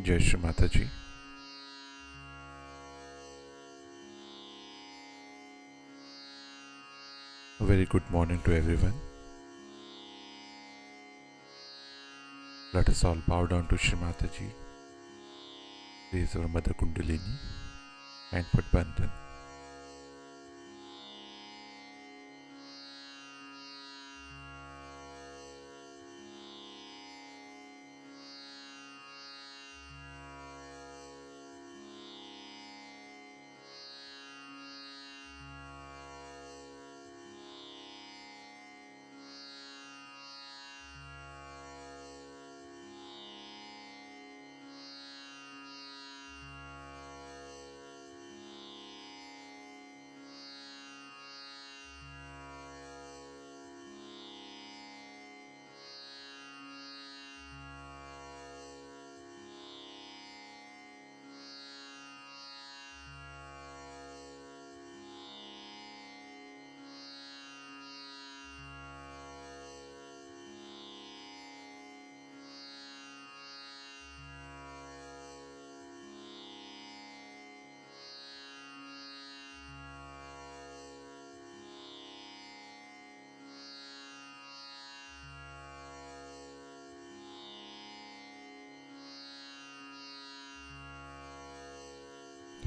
Jai Shri Mataji. A very good morning to everyone. Let us all bow down to Shri Mataji, raise our Mother Kundalini and put Bandhan.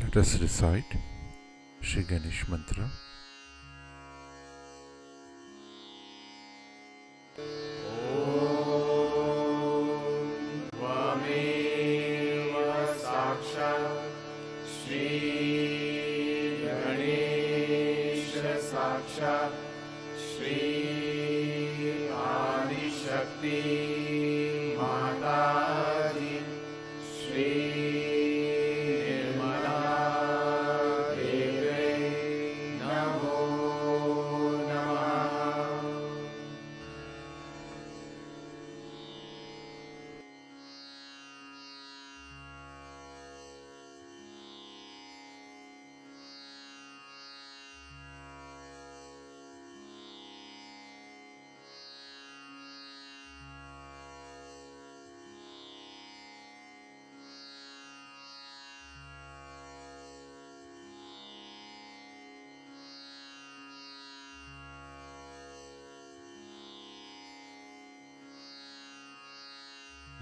Let us recite Shri Ganesh Mantra. साक्षात् श्री आदिशक्ति माताजी श्री निर्मला देवी नमो नमः।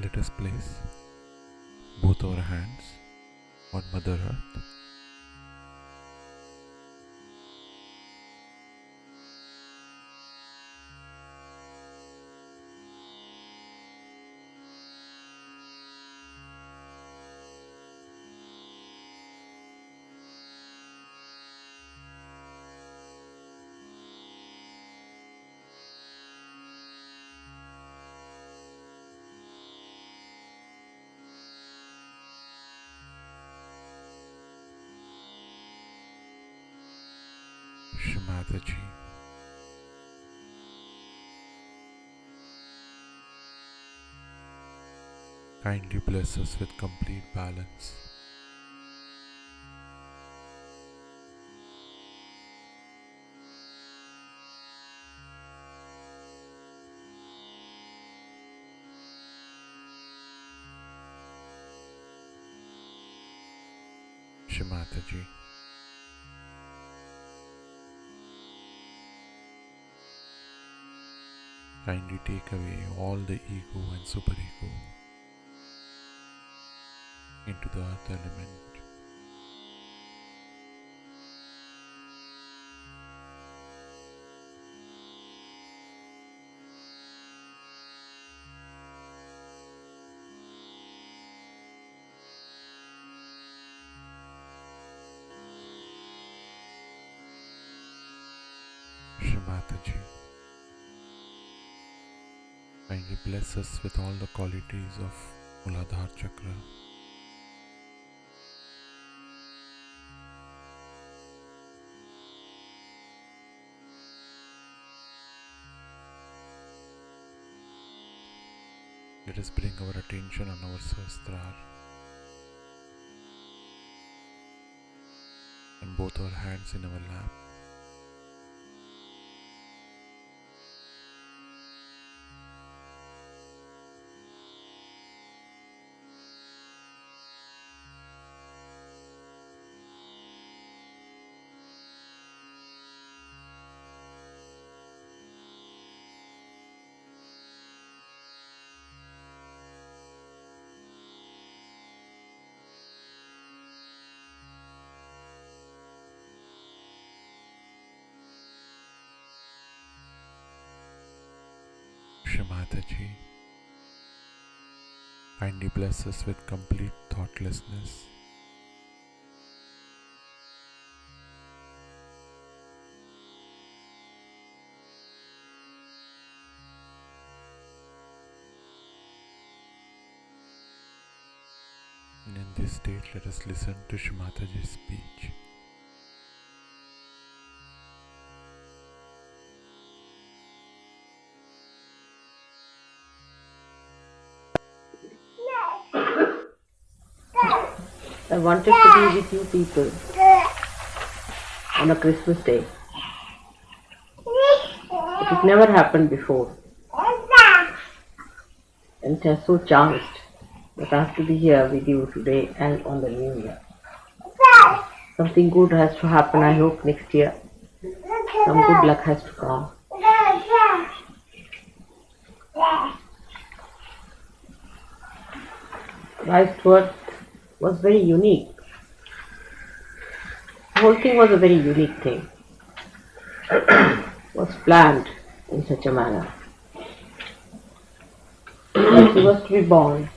Let us place both our hands on Mother Earth. Shri Mataji, kindly bless us with complete balance. Shri Mataji, kindly take away all the ego and superego into the earth element. Shri Mataji, kindly bless us with all the qualities of Muladhara Chakra. Let us bring our attention on our Sahasrara and both our hands in our lap. Shri Mataji. Kindly bless us with complete thoughtlessness. And in this state, let us listen to Shri Mataji's speech. I wanted to be with you people on a Christmas day. It never happened before. And I'm so charged that I have to be here with you today and on the New Year. Something good has to happen, I hope, next year. Some good luck has to come. Life's work was very unique. The whole thing was a very unique thing. Was planned in such a manner that he was to be born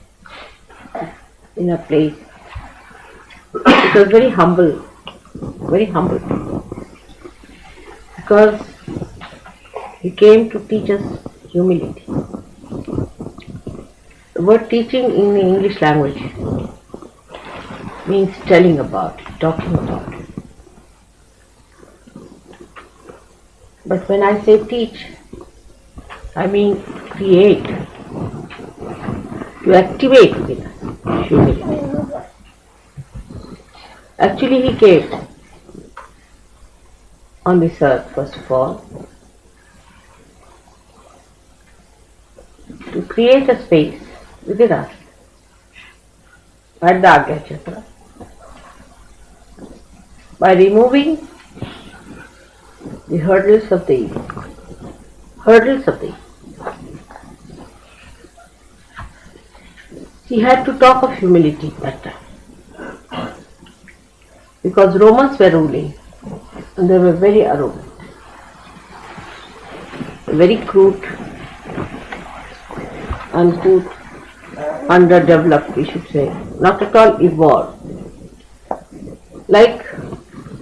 in a place. It was very humble, because he came to teach us humility. The word teaching in the English language means telling about it, talking about it. But when I say teach, I mean create, to activate within us humility. Actually, he came on this earth, first of all, to create a space within us at the Agya Chakra by removing the hurdles of the ego. He had to talk of humility that time, because Romans were ruling and they were very arrogant, very crude, uncouth, underdeveloped, we should say, not at all evolved. Like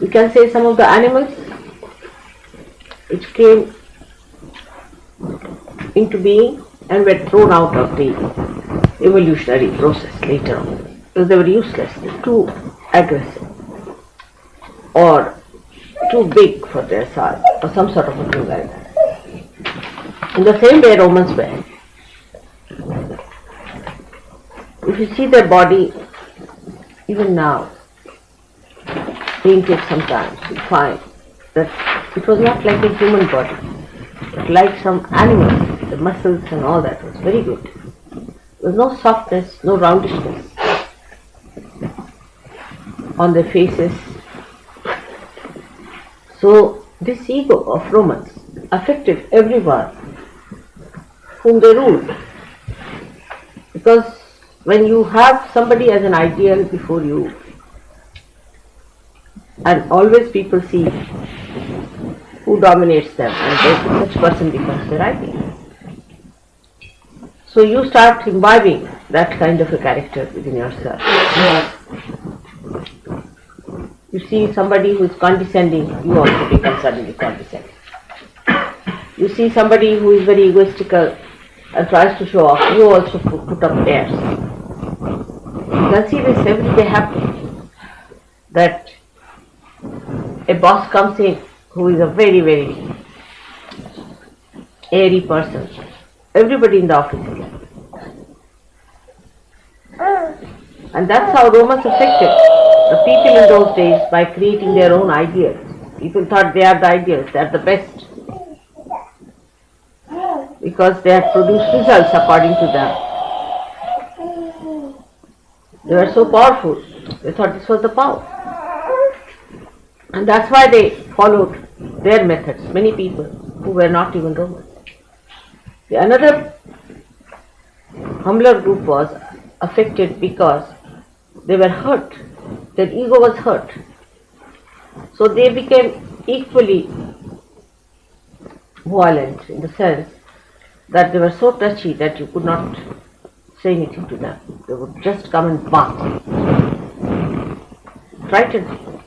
we can say some of the animals which came into being and were thrown out of the evolutionary process later on because they were useless, too aggressive or too big for their size or some sort of a thing like that. In the same way Romans were. If you see their body, even now, painted sometimes, you find that it was not like a human body, but like some animal. The muscles and all that was very good. There was no softness, no roundishness on their faces. So this ego of Romans affected everyone whom they ruled. Because when you have somebody as an ideal before you, and always people see who dominates them, and such person becomes their ideal. So you start imbibing that kind of a character within yourself. You see somebody who is condescending, you also become suddenly condescending. You see somebody who is very egoistical and tries to show off, you also put up airs. You can see this every day happen, that a boss comes in who is a very, very airy person. Everybody in the office is like that. And that's how Romans affected the people in those days by creating their own ideals. People thought they are the ideals, they are the best, because they had produced results according to them. They were so powerful, they thought this was the power. And that's why they followed their methods, many people who were not even Romans. The another humbler group was affected because they were hurt, their ego was hurt. So they became equally violent in the sense that they were so touchy that you could not say anything to them. They would just come and bark. Frightened people.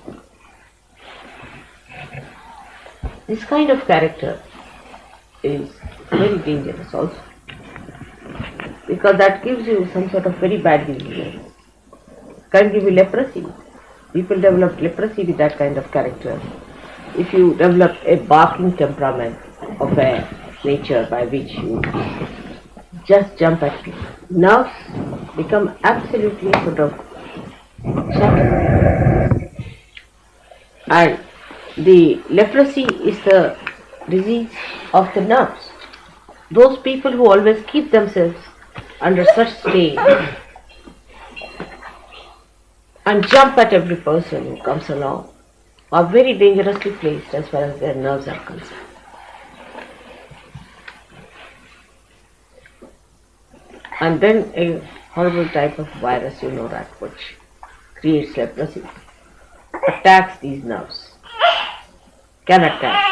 This kind of character is very dangerous also, because that gives you some sort of very bad disease. Can give you leprosy. People develop leprosy with that kind of character. If you develop a barking temperament of a nature by which you just jump at people, nerves become absolutely sort of shattered. And the leprosy is the disease of the nerves. Those people who always keep themselves under such strain and jump at every person who comes along are very dangerously placed as far as their nerves are concerned. And then a horrible type of virus, you know that, which creates leprosy, attacks these nerves, can attack,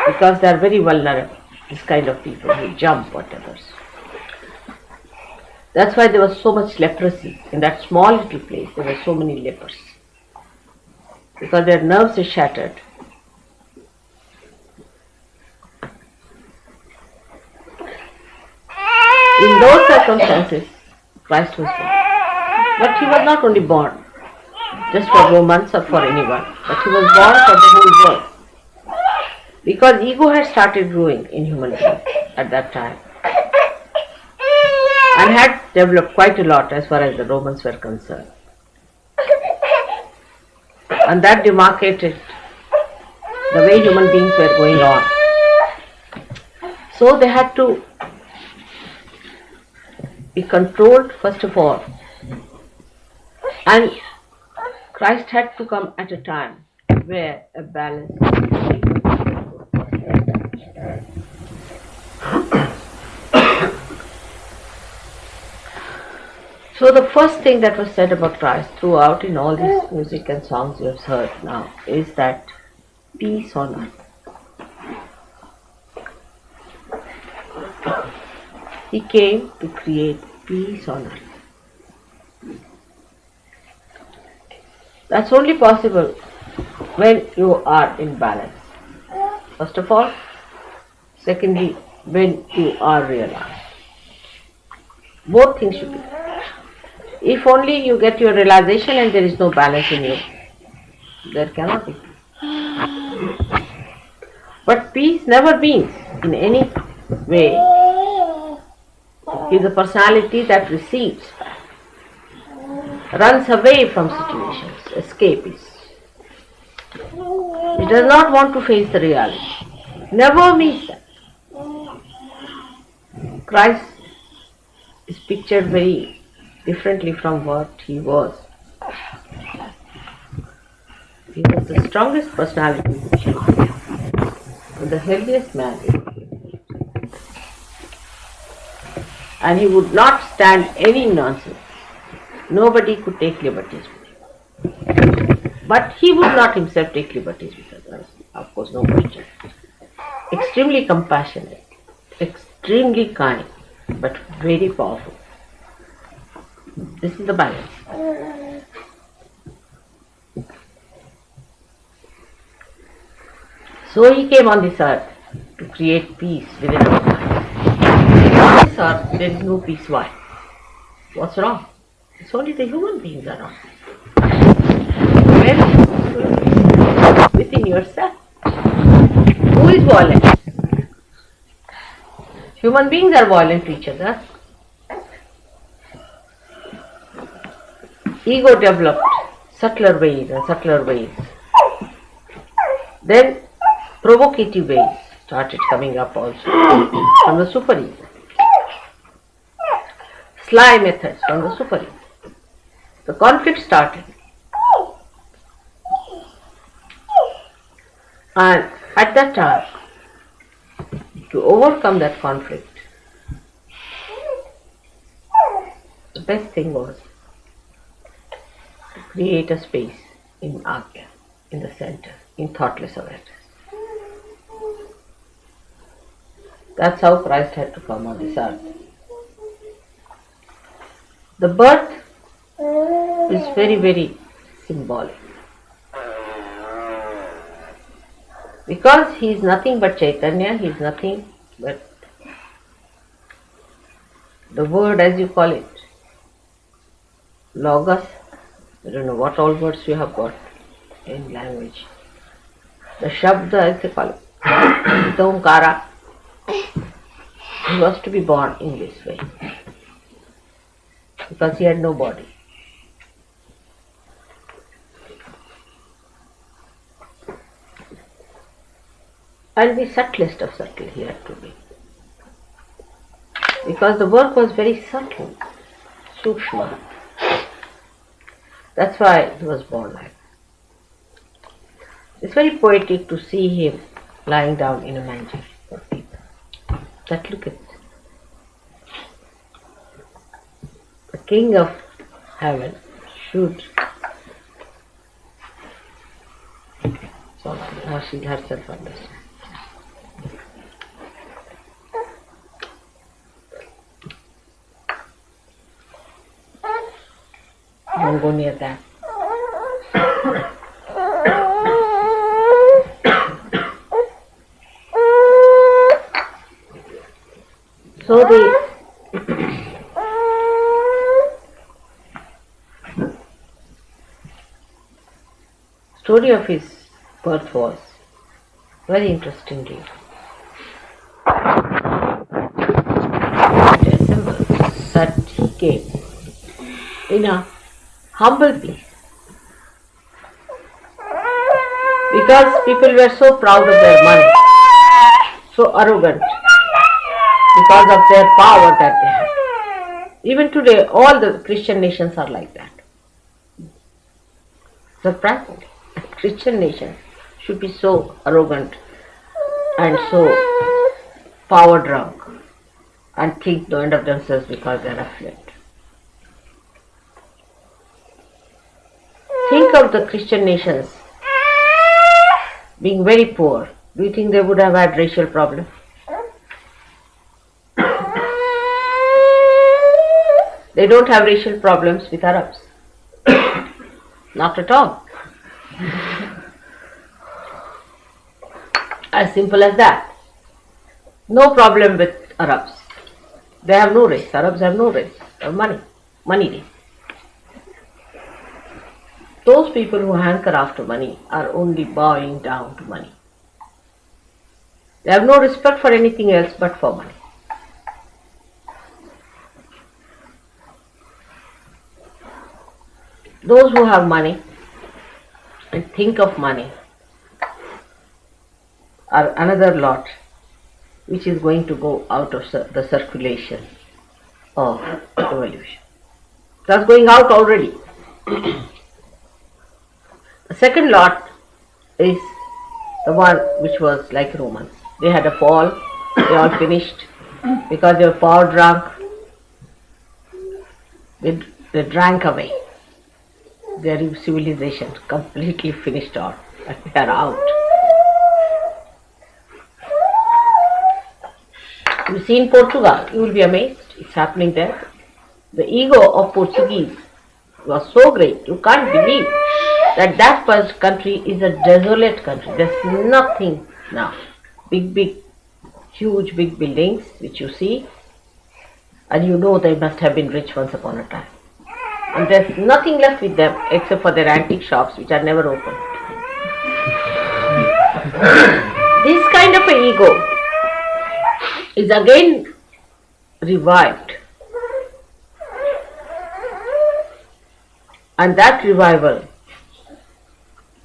because they are very vulnerable, this kind of people who jump at others. That's why there was so much leprosy. In that small little place, there were so many lepers, because their nerves are shattered. In those circumstances, Christ was born. But he was not only born just for Romans or for anyone, but he was born for the whole world. Because ego had started growing in human beings at that time, and had developed quite a lot as far as the Romans were concerned. And that demarcated the way human beings were going on. So they had to be controlled first of all, and Christ had to come at a time where a balance. So the first thing that was said about Christ throughout in all this music and songs you have heard now is that peace on earth. He came to create peace on earth. That's only possible when you are in balance. First of all. Secondly, when you are realized. Both things should be. If only you get your realization and there is no balance in you, there cannot be peace. But peace never means in any way is a personality that receives, runs away from situations, escapes. It does not want to face the reality. Never means that. Christ is pictured very differently from what he was. He was the strongest personality and the healthiest man. And he would not stand any nonsense. Nobody could take liberties with him. But he would not himself take liberties with others. Of course, no question. Extremely compassionate, extremely kind, but very powerful. This is the balance. So he came on this earth to create peace within our minds. On this earth there is no peace. Why? What's wrong? It's only the human beings are wrong. Where is peace? Within yourself. Who is violent? Human beings are violent to each other. Ego developed subtler ways and subtler ways. Then provocative ways started coming up also from the super ego. Sly methods from the super ego. The conflict started. And at that time, to overcome that conflict, the best thing was to create a space in Agya, in the center, in thoughtless awareness. That's how Christ had to come on this earth. The birth is very, very symbolic. Because he is nothing but Chaitanya, he is nothing but the word, as you call it, Logos. I don't know what all words you have got in language. The Shabda, as they call it, the Omkara. He was to be born in this way because he had no body. And the subtlest of subtle he had to be. Because the work was very subtle, sukshma. That's why he was born like that. It's very poetic to see him lying down in a manger for people. But look at it. The king of heaven should. So now she herself understands. Don't go near that. So the story of his birth was very interestingly a symbol that he came in a humble place. Because people were so proud of their money, so arrogant, because of their power that they had. Even today, all the Christian nations are like that. Surprisingly, a Christian nation should be so arrogant and so power drunk and think no end of themselves because they are affluent. Think of the Christian nations being very poor. Do you think they would have had racial problems? They don't have racial problems with Arabs. Not at all. As simple as that. No problem with Arabs. They have no race. Arabs have no race. They have money. Money race. Those people who hanker after money are only bowing down to money. They have no respect for anything else but for money. Those who have money and think of money are another lot which is going to go out of the circulation of evolution. That's going out already. The second lot is the one which was like Romans. They had a fall, they all finished because they were power drunk. They drank away. Their civilization completely finished off and they are out. You see in Portugal, you will be amazed. It's happening there. The ego of Portuguese was so great, you can't believe that country is a desolate country. There's nothing now. Huge big buildings which you see, and you know they must have been rich once upon a time. And there's nothing left with them except for their antique shops which are never open. This kind of an ego is again revived. And that revival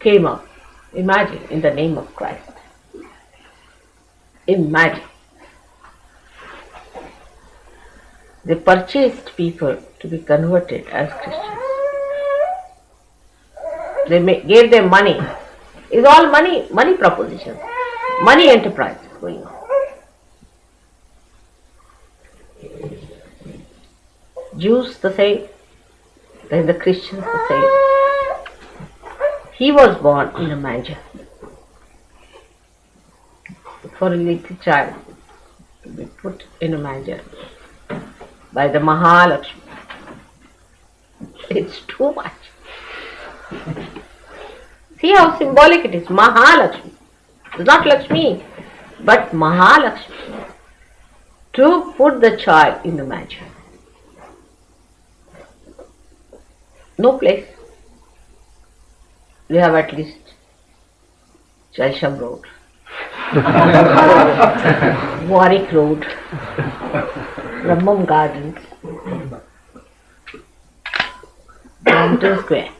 came up, imagine, in the name of Christ. Imagine. They purchased people to be converted as Christians. They gave them money. It's all money propositions, money enterprise going on. Jews the same, then the Christians the same. He was born in a manger for a little child put in a manger by the Mahalakshmi. It's too much. See how symbolic it is. Mahalakshmi. It's not Lakshmi, but Mahalakshmi. To put the child in the manger. No place. We have at least Chelsham Road, Warwick Road, Brahmam Gardens, Hampton Square.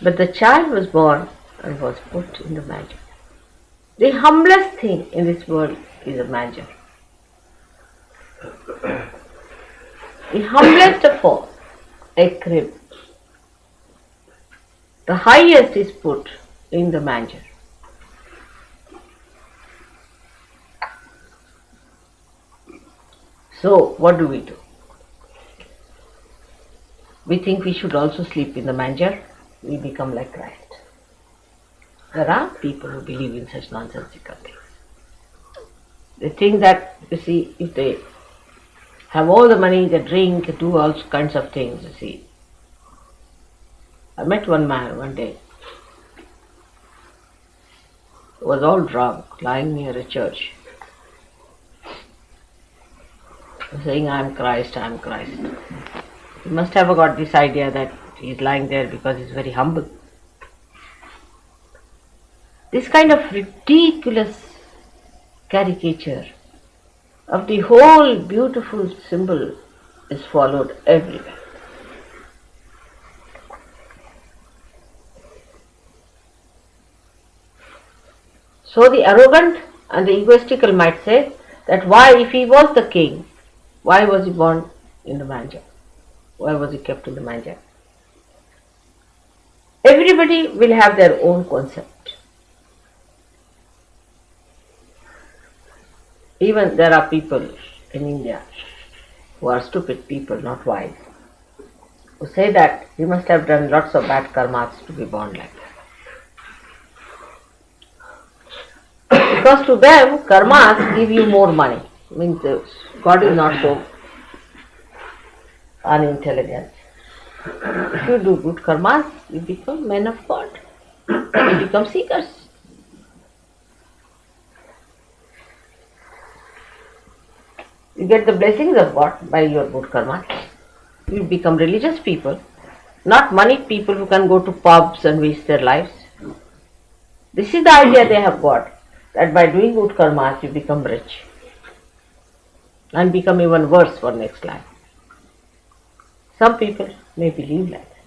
But the child was born and was put in the manger. The humblest thing in this world is a manger. The humblest of all, a crib. The highest is put in the manger. So, what do? We think we should also sleep in the manger. We become like Christ. There are people who believe in such nonsensical things. They think that, you see, if they have all the money, they drink, they do all kinds of things, you see. I met one man one day who was all drunk, lying near a church, saying, I am Christ, I am Christ. He must have got this idea that he is lying there because he is very humble. This kind of ridiculous caricature of the whole beautiful symbol is followed everywhere. So the arrogant and the egoistical might say that why, if he was the king, why was he born in the manger? Why was he kept in the manger? Everybody will have their own concept. Even there are people in India who are stupid people, not wise, who say that we must have done lots of bad karmas to be born like that. Because to them, karmas give you more money. Means God is not so unintelligent. If you do good karmas, you become men of God. You become seekers. You get the blessings of God by your good karma. You become religious people, not moneyed people who can go to pubs and waste their lives. This is the idea they have got, that by doing good karmas you become rich and become even worse for next life. Some people may believe like that.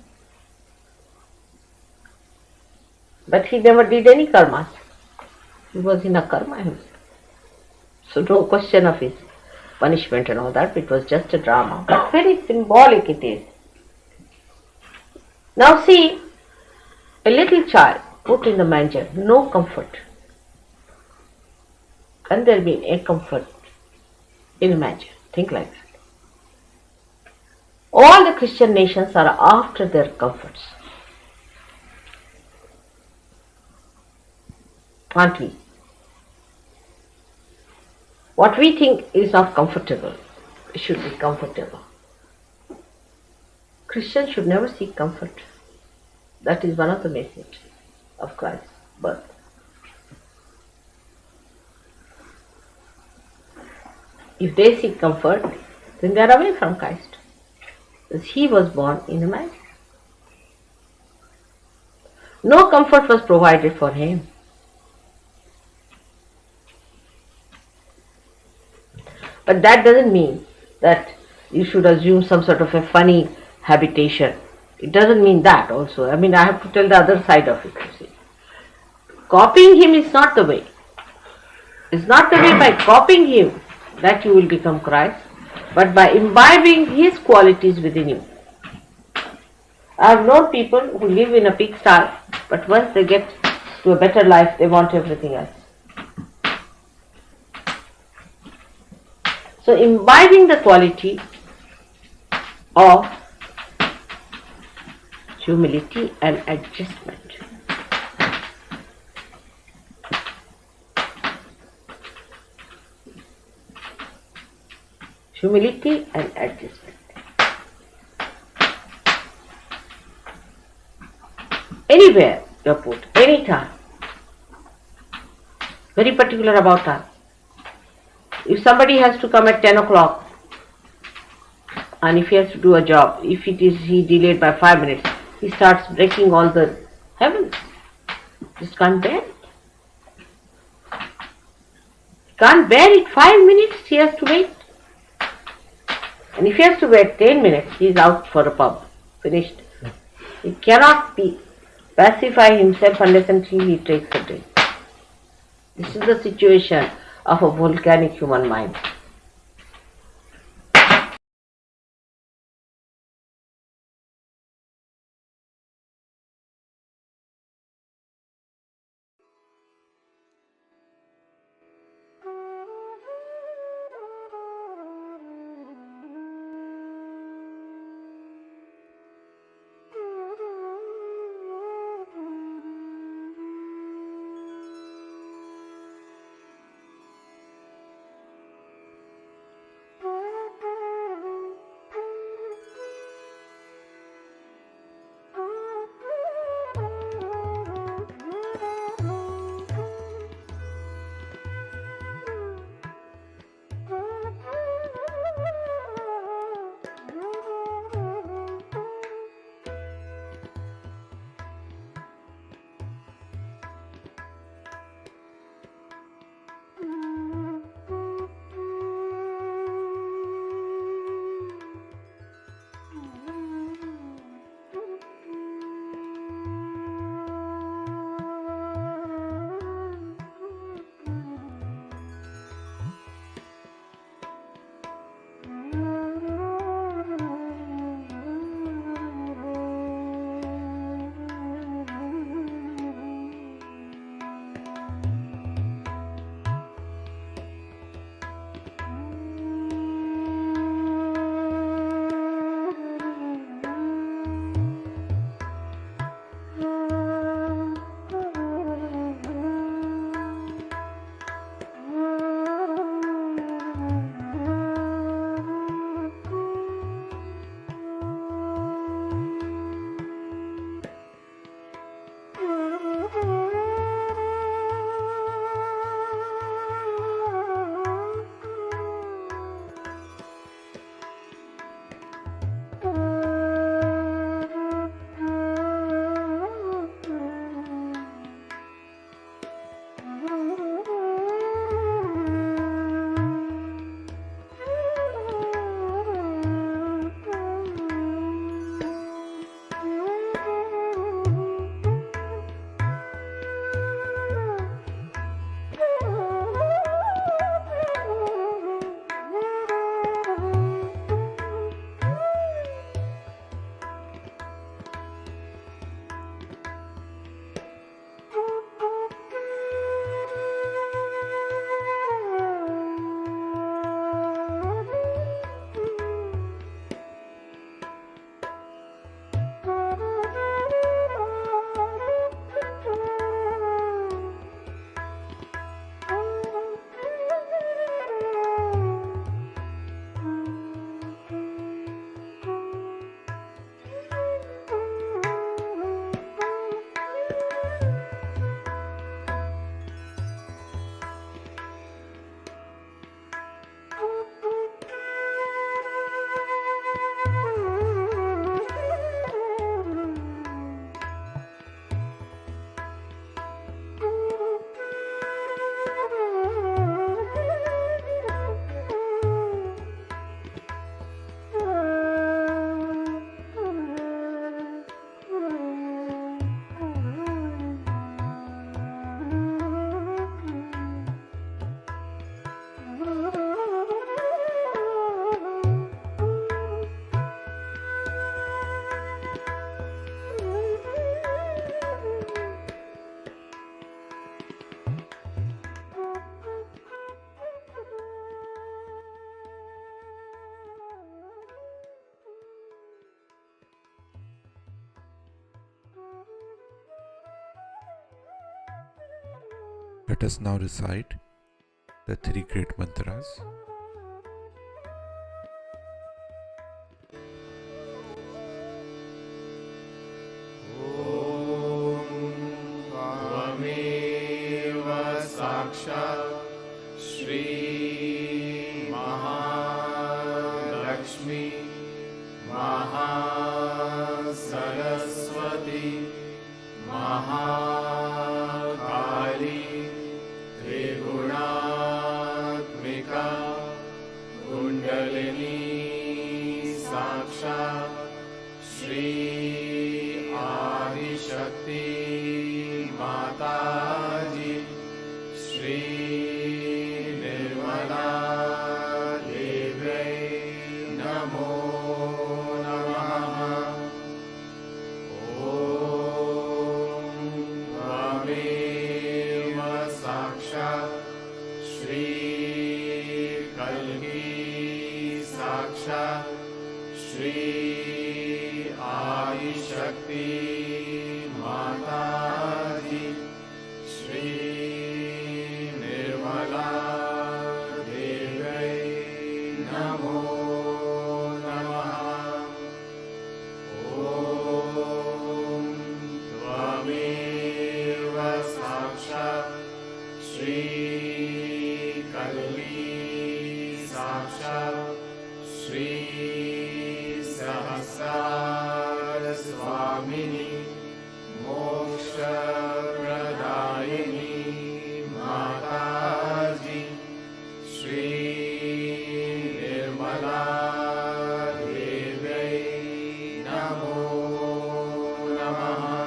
But he never did any karmas. He was in a karma himself. So no question of his punishment and all that, it was just a drama. But very symbolic it is. Now see, a little child put in the manger, no comfort. Can there be a comfort in a manger? Think like that. All the Christian nations are after their comforts. Aren't we? What we think is not comfortable, it should be comfortable. Christians should never seek comfort. That is one of the messages of Christ's birth. If they seek comfort, then they are away from Christ. Because he was born in a manger. No comfort was provided for him. But that doesn't mean that you should assume some sort of a funny habitation. It doesn't mean that also. I mean, I have to tell the other side of it, you see. Copying him is not the way. It's not the way by copying him that you will become Christ, but by imbibing his qualities within you. I have known people who live in a pigsty, but once they get to a better life, they want everything else. So imbibing the quality of humility and adjustment. Humility and adjustment. Anywhere you're put, anytime. Very particular about time. If somebody has to come at 10 o'clock and if he has to do a job, if he delayed by 5 minutes, he starts breaking all the heavens. Just can't bear it. Can't bear it 5 minutes, he has to wait. And if he has to wait 10 minutes, he is out for a pub. Finished. He cannot pacify himself unless until he takes a drink. This is the situation of a volcanic human mind. Let us now recite the three great mantras. Shri Mahalakshmi Mahasaraswati Mahakali Triguణಾತ್ಮಿಕಾ Kundalini Sakshat Shri Adishakti Mataji Shri Nirmala Devai Namo Namaha Om Tvameva Sakshat Shri Kalki Sakshat Shri Adishakti Mataji Shri Nirmala Devai Namo Namaha Om Tvameva Sakshat Shri Kalki Sakshat Shri Sahasar Swamini Moksha Pradayini Mataji Shri Nirmala Devai Namo Namaha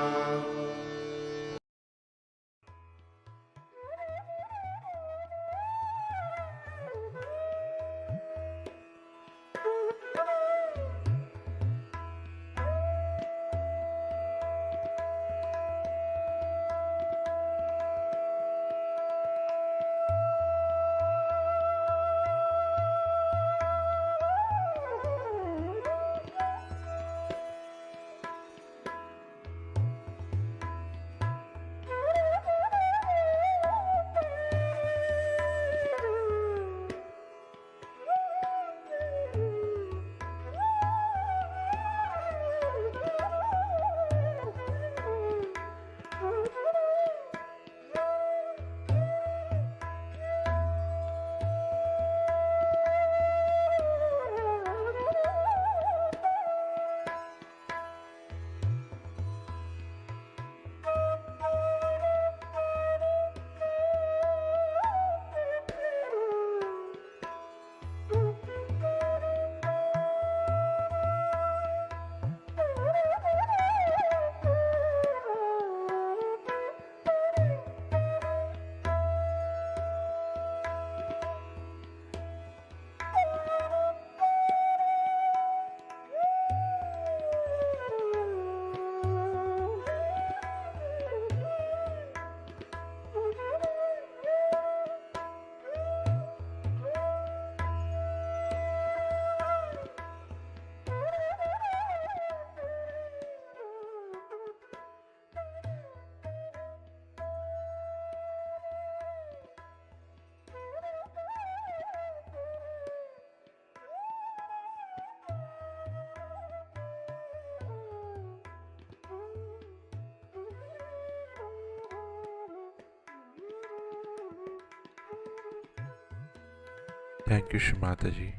Thank you, Shri Mataji,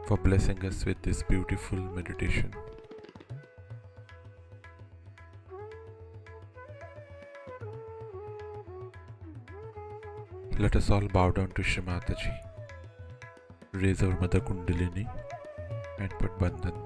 for blessing us with this beautiful meditation. Let us all bow down to Shri Mataji, raise our Mother Kundalini and put Bandhan.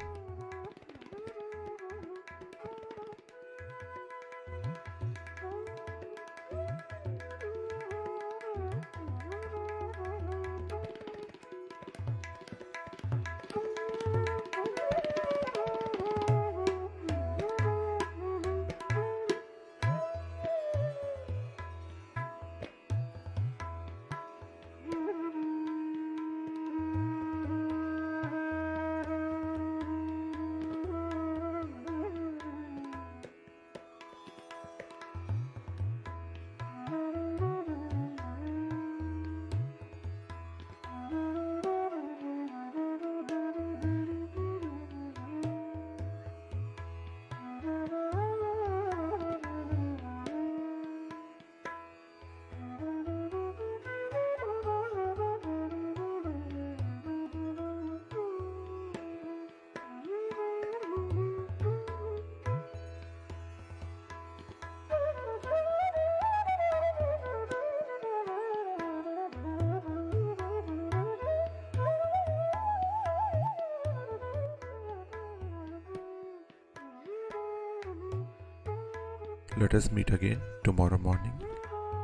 Let us meet again tomorrow morning,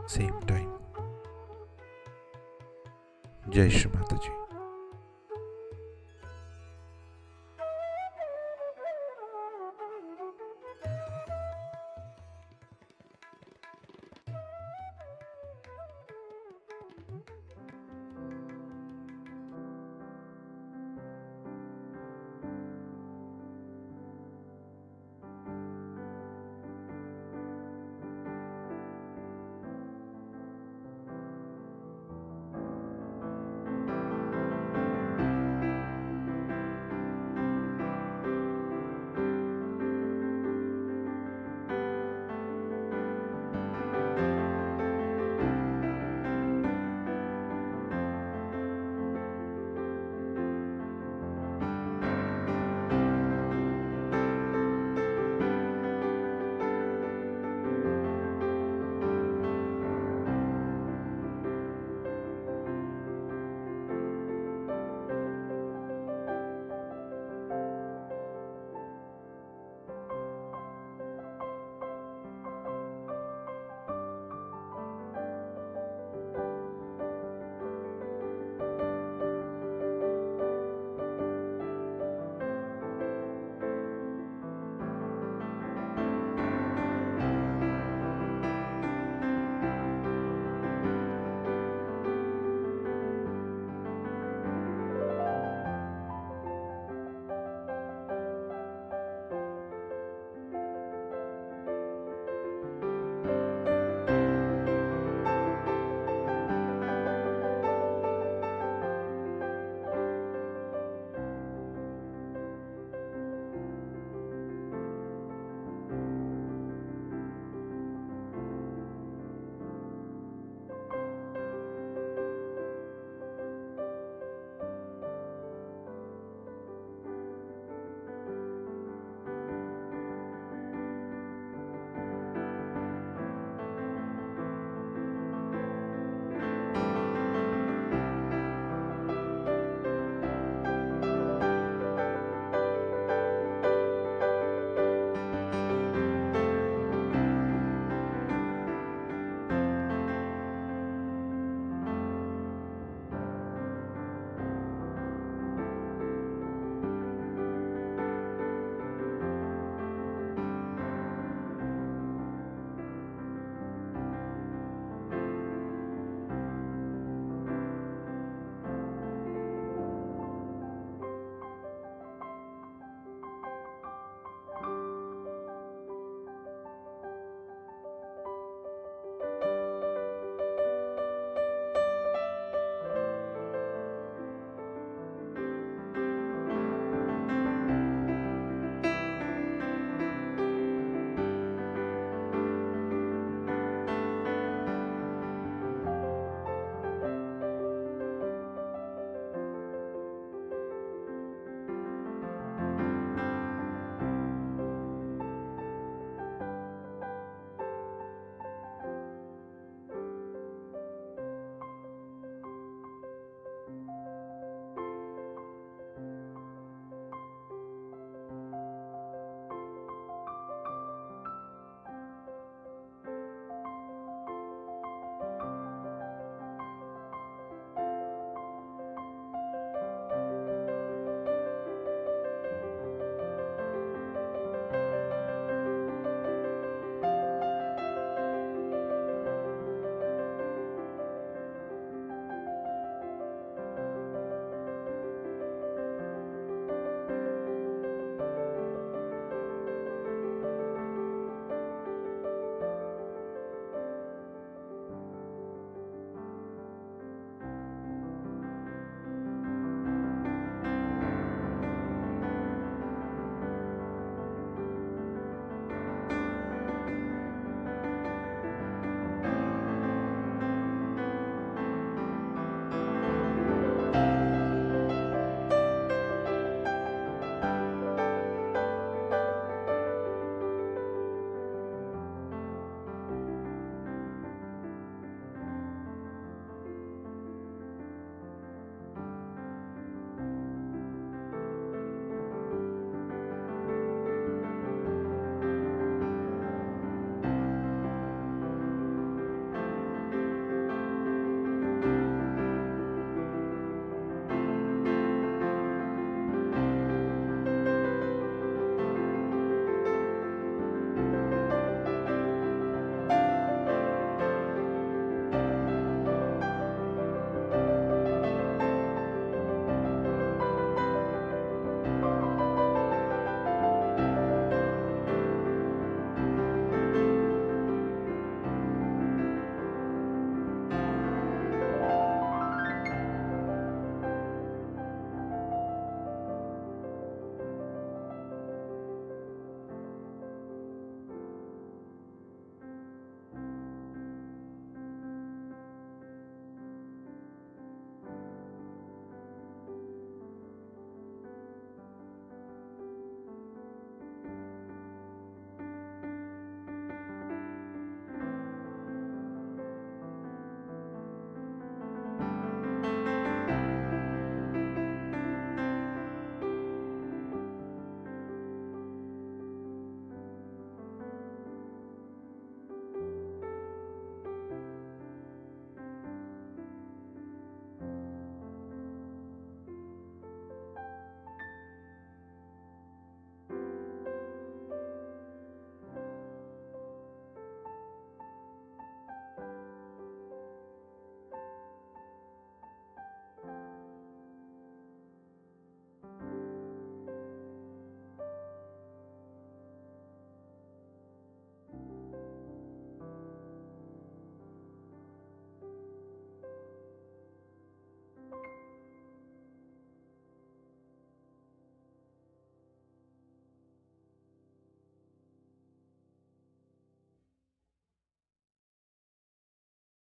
same time. Jai Shri Mataji.